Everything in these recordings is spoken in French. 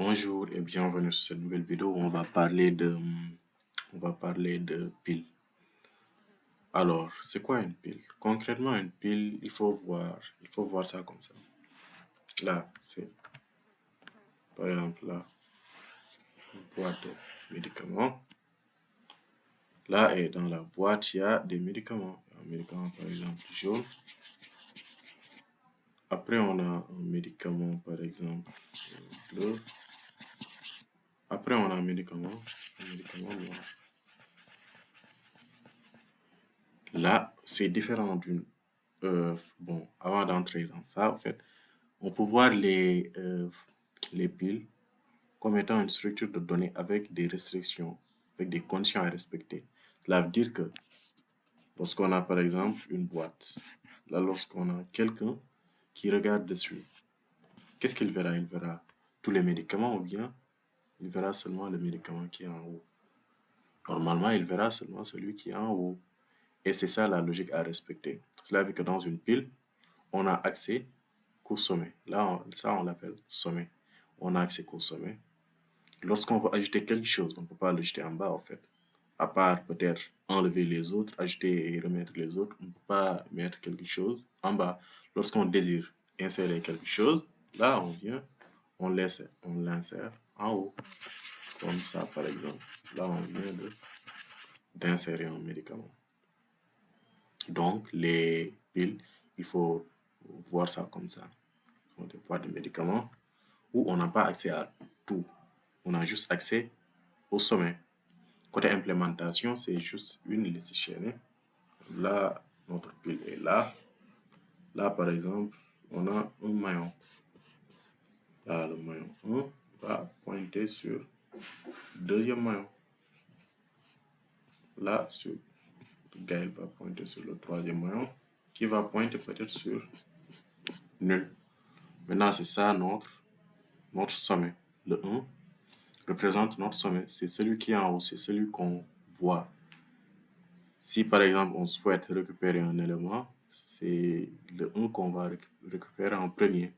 Bonjour et bienvenue sur cette nouvelle vidéo où on va parler de piles. Alors, c'est quoi une pile? Concrètement, une pile, il faut voir ça comme ça. Là, c'est, par exemple, là, une boîte de médicaments. Là, et dans la boîte, il y a des médicaments. Un médicament, par exemple, jaune. Après, on a un médicament, par exemple, bleu. Après, on a un médicament noir. Là, c'est différent d'une... bon, avant d'entrer dans ça, en fait, on peut voir les piles comme étant une structure de données avec des restrictions, avec des conditions à respecter. Cela veut dire que lorsqu'on a par exemple une boîte, là lorsqu'on a quelqu'un qui regarde dessus, qu'est-ce qu'il verra? Il verra tous les médicaments ou bien il verra seulement le médicament qui est en haut. Normalement, il verra seulement celui qui est en haut. Et c'est ça la logique à respecter. Cela veut dire que dans une pile, on a accès qu'au sommet. Là, ça, on l'appelle sommet. On a accès qu'au sommet. Lorsqu'on veut ajouter quelque chose, on ne peut pas le jeter en bas, en fait. À part peut-être enlever les autres, ajouter et remettre les autres, on ne peut pas mettre quelque chose en bas. Lorsqu'on désire insérer quelque chose, là, on l'insère en haut. Comme ça, par exemple. Là, on vient d'insérer un médicament. Donc, les piles, il faut voir ça comme ça. Ce sont des boîtes de médicaments où on n'a pas accès à tout. On a juste accès au sommet. Côté implémentation, c'est juste une liste chaînée. Là, notre pile est là. Là, par exemple, on a un maillon. Là, le maillon 1 va pointer sur le deuxième maillon. Là, sur Gaël va pointer sur le troisième maillon, qui va pointer peut-être sur nul. Maintenant, c'est ça notre sommet. Le 1 représente notre sommet. C'est celui qui est en haut, c'est celui qu'on voit. Si par exemple on souhaite récupérer un élément, c'est le 1 qu'on va récupérer en premier.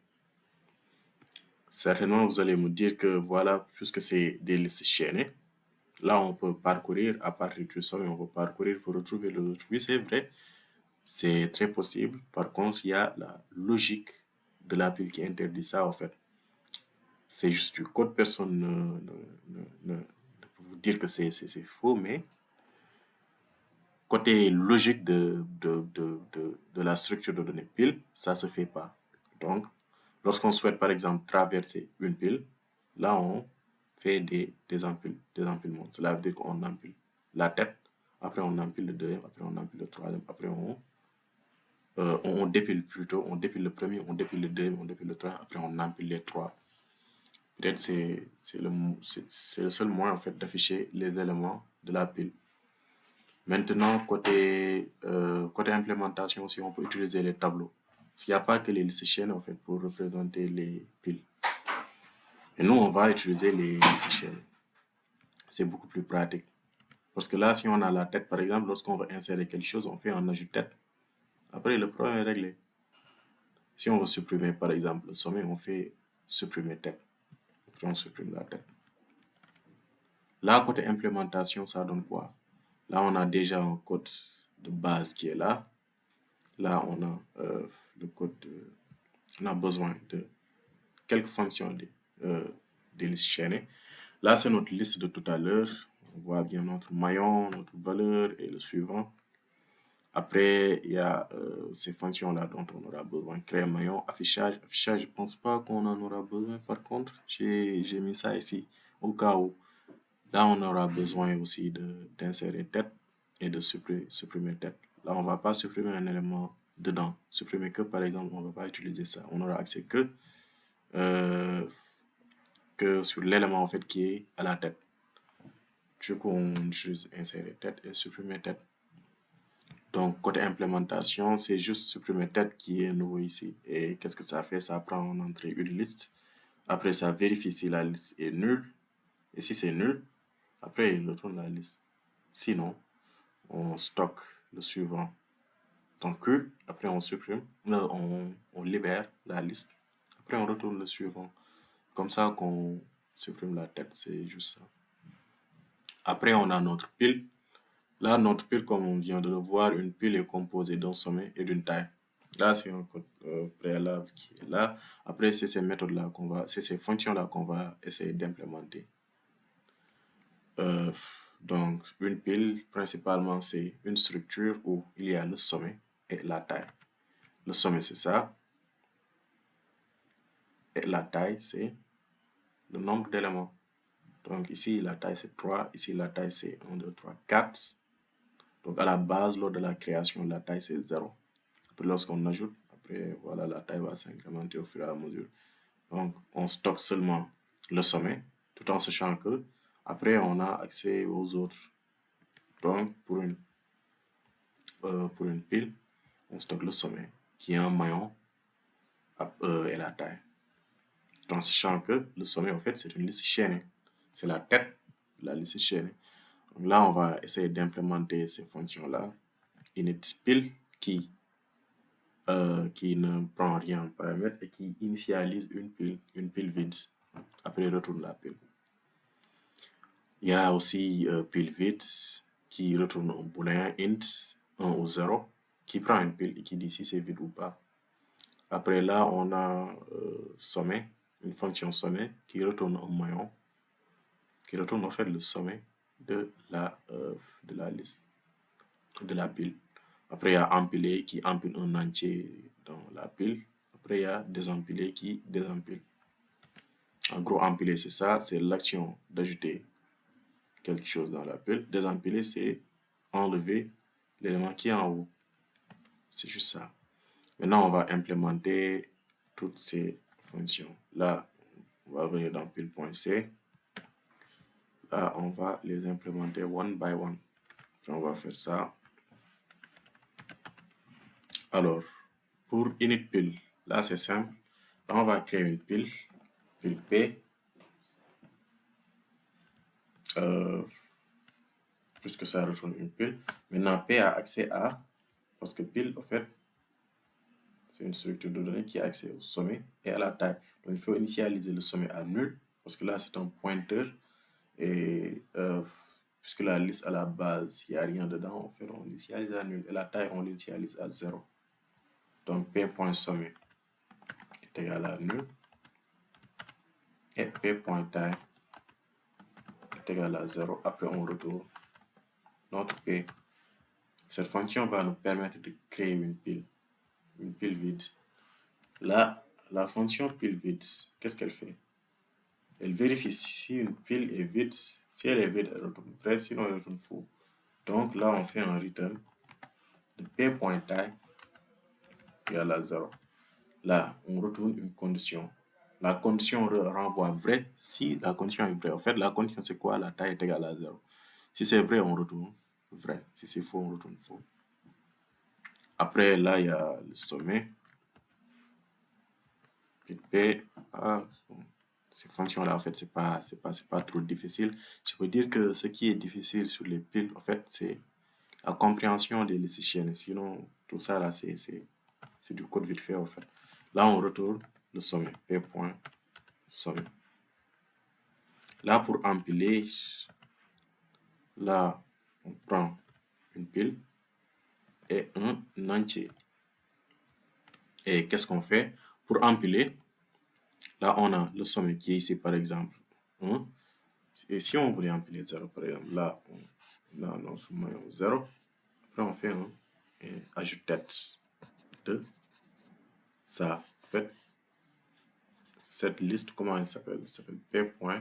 Certainement, vous allez me dire que voilà, puisque c'est des listes chaînées, là on peut parcourir à partir du sommet, on peut parcourir pour retrouver l'autre. Oui, c'est vrai, c'est très possible. Par contre, il y a la logique de la pile qui interdit ça en fait. C'est juste du code, personne ne peut vous dire que c'est faux, mais côté logique de la structure de données pile, ça ne se fait pas. Donc, lorsqu'on souhaite par exemple traverser une pile, là on fait des empilements. Cela veut dire qu'on empile la tête, après on empile le deuxième, après on empile le troisième, après on dépile plutôt, on dépile le premier, on dépile le deuxième, on dépile le troisième, après on empile les trois. Peut-être c'est le seul moyen en fait d'afficher les éléments de la pile. Maintenant, côté implémentation aussi, on peut utiliser les tableaux. Parce qu'il n'y a pas que les listes chaînes en fait, pour représenter les piles. Et nous, on va utiliser les listes chaînes. C'est beaucoup plus pratique. Parce que là, si on a la tête, par exemple, lorsqu'on veut insérer quelque chose, on fait un ajout de tête. Après, le problème est réglé. Si on veut supprimer, par exemple, le sommet, on fait supprimer tête. Après, on supprime la tête. Là, côté implémentation, ça donne quoi? Là, on a déjà un code de base qui est là. Là, on a le code on a besoin de quelques fonctions des listes chaînées. Là, c'est notre liste de tout à l'heure. On voit bien notre maillon, notre valeur et le suivant. Après, il y a ces fonctions-là dont on aura besoin. Créer un maillon, affichage. Affichage, je ne pense pas qu'on en aura besoin. Par contre, j'ai mis ça ici au cas où. Là, on aura besoin aussi d'insérer tête et de supprimer tête. Là, on ne va pas supprimer un élément dedans. Supprimer que, par exemple, on ne va pas utiliser ça. On aura accès que sur l'élément en fait qui est à la tête. Du coup, on utilise insérer tête et supprimer tête. Donc, côté implémentation, c'est juste supprimer tête qui est nouveau ici. Et qu'est-ce que ça fait? Ça prend en entrée une liste. Après, ça vérifie si la liste est nulle. Et si c'est nul, après, il retourne la liste. Sinon, on stocke le suivant. Donc, après, on supprime, on libère la liste. Après, on retourne le suivant. Comme ça, supprime la tête, c'est juste ça. Après, on a notre pile. Là, notre pile, comme on vient de le voir, une pile est composée d'un sommet et d'une taille. Là, c'est un code préalable qui est là. Après, c'est ces méthodes-là c'est ces fonctions-là qu'on va essayer d'implémenter. Donc, une pile, principalement, c'est une structure où il y a le sommet et la taille. Le sommet, c'est ça. Et la taille, c'est le nombre d'éléments. Donc, ici, la taille, c'est 3. Ici, la taille, c'est 1, 2, 3, 4. Donc, à la base, lors de la création, la taille, c'est 0. Après, lorsqu'on ajoute, après, voilà, la taille va s'incrémenter au fur et à mesure. Donc, on stocke seulement le sommet, tout en sachant que après, on a accès aux autres. Donc, pour une pile, on stocke le sommet, qui est un maillon, et la taille. Tout en sachant que le sommet, en fait, c'est une liste chaînée. C'est la tête de la liste chaînée. Donc là, on va essayer d'implémenter ces fonctions-là. Init pile qui ne prend rien en paramètre et qui initialise une pile vide. Après, retourne la pile. Il y a aussi pile vide qui retourne un booléen int 1 ou 0 qui prend une pile et qui dit si c'est vide ou pas. Après là, on a sommet, une fonction sommet qui retourne un maillon, qui retourne en fait le sommet de la liste, de la pile. Après, il y a empiler qui empile un entier dans la pile. Après, il y a désempiler qui désempile. En gros, empiler, c'est ça, c'est l'action d'ajouter quelque chose dans la pile. Désempiler, c'est enlever l'élément qui est en haut. C'est juste ça. Maintenant, on va implémenter toutes ces fonctions. Là, on va venir dans pile.c. Là, on va les implémenter one by one. Puis on va faire ça. Alors, pour init pile, là, c'est simple. Là, on va créer une pile P. Puisque ça retourne une pile. Maintenant, P a accès à, parce que pile, en fait, c'est une structure de données qui a accès au sommet et à la taille. Donc, il faut initialiser le sommet à nul, parce que là, c'est un pointeur. Et puisque la liste à la base, il n'y a rien dedans, en fait, on l'initialise à nul. Et la taille, on l'initialise à 0. Donc, P.sommet est égal à nul. Et P.taille est égal à 0. Après, on retourne notre P. Cette fonction va nous permettre de créer une pile vide. Là, la fonction pile vide, qu'est-ce qu'elle fait? Elle vérifie si une pile est vide. Si elle est vide, elle retourne vrai, sinon elle retourne faux. Donc là, on fait un return de P.taille égale à 0. Là, on retourne une condition. La condition renvoie vrai si la condition est vraie. En fait, la condition, c'est quoi? La taille est égale à 0. Si c'est vrai, on retourne vrai. Si c'est faux, on retourne faux. Après, là, il y a le sommet. P. Ces fonctions-là, en fait, c'est pas trop difficile. Je peux dire que ce qui est difficile sur les piles, en fait, c'est la compréhension des listes chaînées. Sinon, tout ça, là, c'est du code vite fait, en fait. Là, on retourne le sommet. P.sommet. Là, pour empiler, là, on prend une pile et un entier. Et qu'est-ce qu'on fait? Pour empiler, là, on a le sommet qui est ici, par exemple, 1. Et si on voulait empiler 0, par exemple, là, on a notre maillon 0. Après, on fait un et ajoute tête de ça. En fait, cette liste, comment elle s'appelle? Elle s'appelle P.sommet.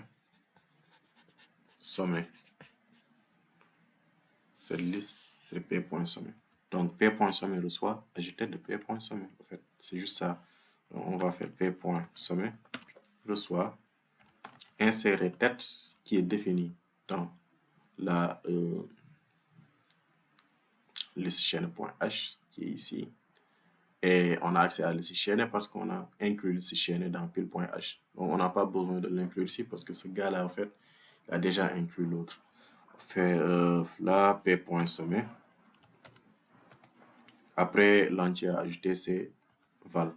Cette liste, c'est P.sommet. Donc, P.sommet reçoit ajouté de P.sommet. En fait, c'est juste ça. Donc, on va faire P.sommet reçoit insérer tête qui est définie dans la liste chaîne.h qui est ici. Et on a accès à la liste chaîne parce qu'on a inclus la liste chaîne dans pile.h. Donc, on n'a pas besoin de l'inclure ici parce que ce gars-là, en fait, a déjà inclus l'autre. On fait là, P.sommet. Après, l'entier ajouté, c'est val.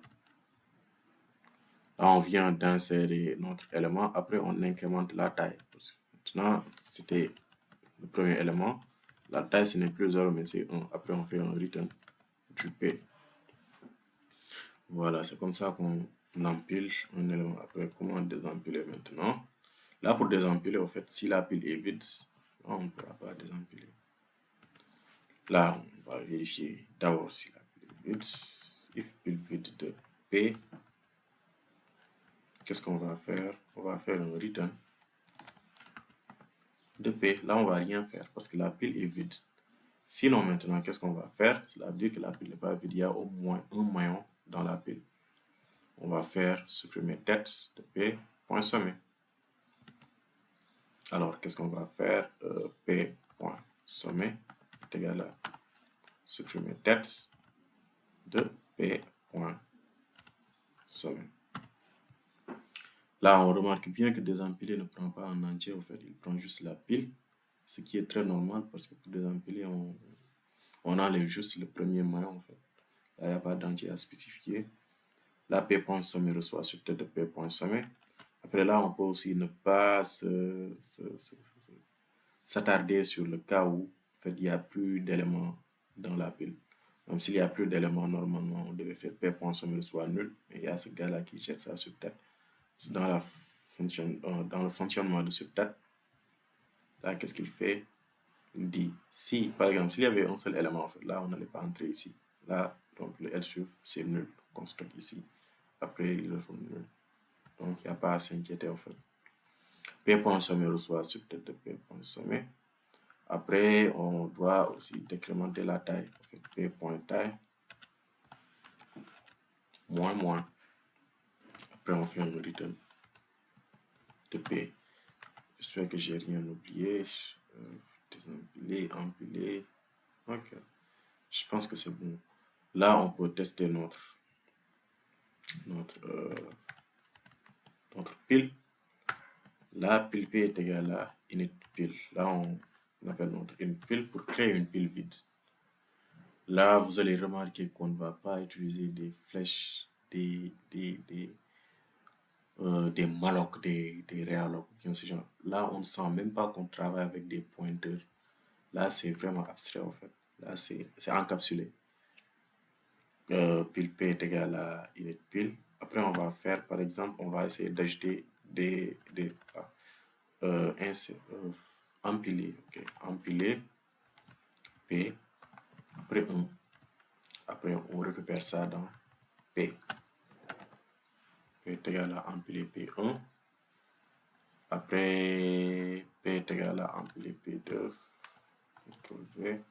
Là, on vient d'insérer notre élément. Après, on incrémente la taille. Maintenant, c'était le premier élément. La taille, ce n'est plus 0, mais c'est 1. Après, on fait un return du P. Voilà, c'est comme ça qu'on empile un élément. Après, comment désempiler maintenant? Là, pour désempiler, en fait, si la pile est vide, on ne pourra pas désempiler. Là, on va vérifier d'abord si la pile est vide. If pile vide de P, qu'est-ce qu'on va faire? On va faire un return de P. Là, on ne va rien faire parce que la pile est vide. Sinon, maintenant, qu'est-ce qu'on va faire? Cela veut dire que la pile n'est pas vide. Il y a au moins un maillon dans la pile. On va faire supprimer tête de P, point sommet. Alors, qu'est-ce qu'on va faire? P, point sommet est égal à supprimer tête de P, point sommet. Là, on remarque bien que désempiler ne prend pas en entier, en fait, il prend juste la pile, ce qui est très normal parce que pour désempiler, on enlève juste le premier maillon, en fait. Là, il n'y a pas d'entier à spécifier. Là, P.sommet reçoit sur tête de P.sommet. Après, là, on peut aussi ne pas s'attarder sur le cas où, en fait, il n'y a plus d'éléments dans la pile. Donc, s'il n'y a plus d'éléments, normalement, on devait faire P.sommet reçoit nul, mais il y a ce gars-là qui jette ça sur tête. Dans le fonctionnement de sur tête, là, qu'est-ce qu'il fait? Il dit, si, par exemple, s'il y avait un seul élément, en fait, là, on n'allait pas entrer ici. Là, donc, le L suivre, c'est nul, qu'on stocke ici. Après, il retourne nul. Donc, il n'y a pas à s'inquiéter, en fait. P.sommet reçoit sur tête de P.sommet. Après, on doit aussi décrémenter la taille. En fait, P.taille, moins. Après, on fait un return de P. J'espère que j'ai rien oublié. Désempiler, empiler. Ok. Je pense que c'est bon. Là, on peut tester notre pile. Là, pile P est égal à init pile. Là, on appelle notre init pile pour créer une pile vide. Là, vous allez remarquer qu'on ne va pas utiliser des flèches, des mallocs, des reallocs, bien ce genre. Là, on ne sent même pas qu'on travaille avec des pointeurs. Là, c'est vraiment abstrait, en fait. Là, c'est encapsulé. Pile P est égal à init pile. Après, on va faire, par exemple, on va essayer d'ajouter empiler. Okay. Empiler P. Après, on récupère ça dans P. P est égal à empiler P1. Après, P est égal à empiler P2. CTRL-V.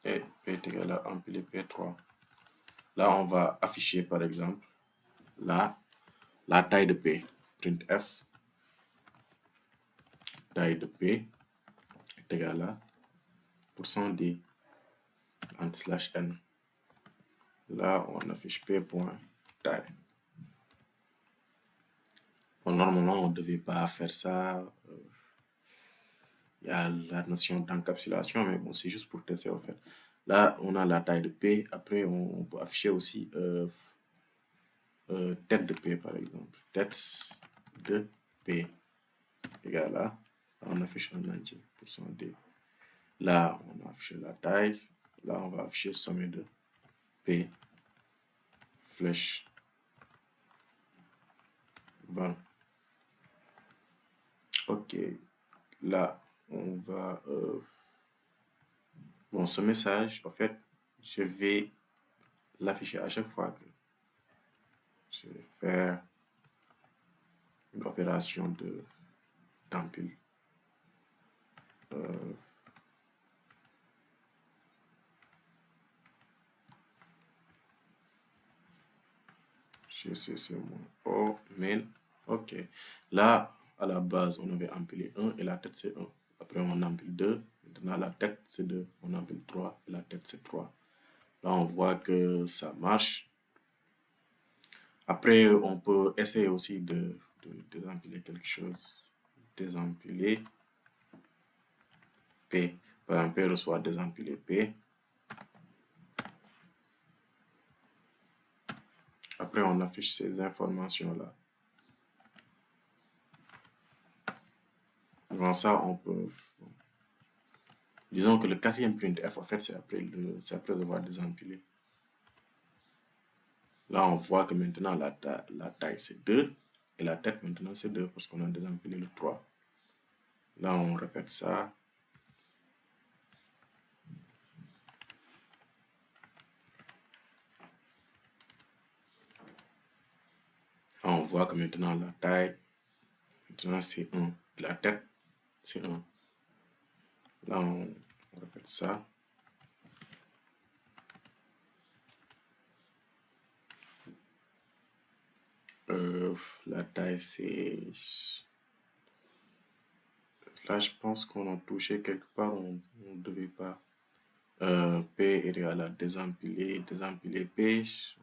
Et P est égal à empiler P3. Là, on va afficher, par exemple, la taille de P. Printf, taille de P est égal à %d /n. Là, on affiche P.taille. Bon, normalement, on ne devait pas faire ça. Il y a la notion d'encapsulation, mais bon, c'est juste pour tester, en fait. Là, on a la taille de P. Après, on peut afficher aussi tête de P, par exemple. Tête de P égale à, on affiche un entier, %d. Là, on affiche la taille. Là, on va afficher sommet de P, flèche 20. Ok, là, on va... bon, ce message, en fait, je vais l'afficher à chaque fois que je vais faire une opération d'empile. C'est mon O, main. Ok. Là, à la base, on avait empilé 1 et la tête c'est 1. Après, on empile 2. Maintenant, la tête c'est 2. On empile 3 et la tête c'est 3. Là, on voit que ça marche. Après, on peut essayer aussi de désempiler quelque chose. Désempiler P. Par exemple, P reçoit désempiler P. Après, on affiche ces informations-là. Avant ça, on peut... Disons que le quatrième printf, en fait, c'est après devoir désempiler. Là, on voit que maintenant, la taille, c'est 2. Et la tête, maintenant, c'est 2 parce qu'on a désempilé le 3. Là, on répète ça. Là, on voit que maintenant, la taille, maintenant, c'est 1. La tête, c'est 1. Là, on répète ça. La taille, c'est... Là, je pense qu'on a touché quelque part, on ne devait pas. P est égal à désempiler, désempiler P.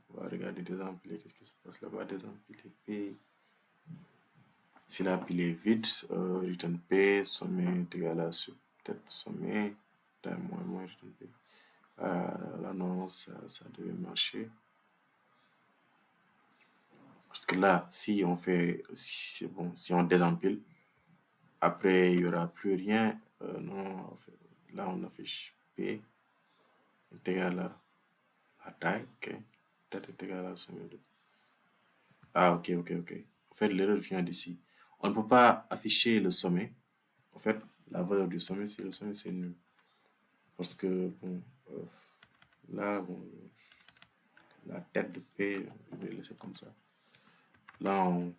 On va regarder désempiler, qu'est-ce qui se passe là-bas, désempiler P. Si la pile est vide, return P, sommet est égal à tête sommet, taille moins, return P. Là, non, ça devait marcher. Parce que là, si on fait, c'est bon, si on désempile, après, il n'y aura plus rien. Non, là, on affiche P est égal à la taille, ok. Tête est égal à sommet de... Ah, ok. En fait, l'erreur vient d'ici. On ne peut pas afficher le sommet. En fait, la valeur du sommet, c'est le sommet, c'est nul. Parce que, bon, là, bon, la tête de P, je vais laisser comme ça. Là, on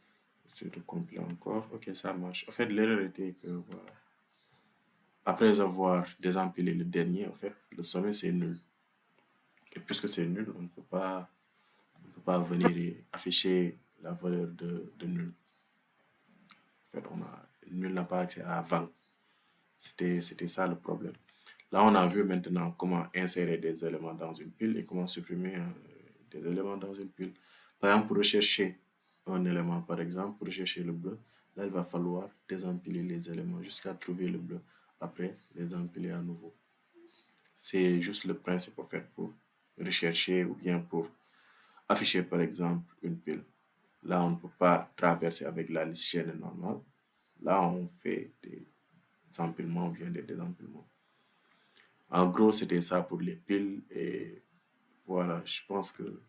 essaie de compiler encore. Ok, ça marche. En fait, l'erreur était que, voilà. Après avoir désempilé le dernier, en fait, le sommet, c'est nul. Et puisque c'est nul, on ne peut pas venir et afficher la valeur de nul. En fait, nul n'a pas accès à 20. C'était ça le problème. Là, on a vu maintenant comment insérer des éléments dans une pile et comment supprimer des éléments dans une pile. Par exemple, pour rechercher un élément, par exemple, pour rechercher le bleu, là, il va falloir désempiler les éléments jusqu'à trouver le bleu. Après, les empiler à nouveau. C'est juste le principe, en fait, pour rechercher ou bien pour afficher, par exemple, une pile. Là, on ne peut pas traverser avec la liste chaîne normale. Là, on fait des empilements ou bien des désempilements. En gros, c'était ça pour les piles. Et voilà, je pense que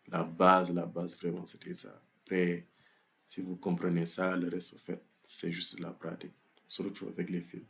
la base, vraiment, c'était ça. Après, si vous comprenez ça, le reste, en fait, c'est juste de la pratique. On se retrouve avec les fils.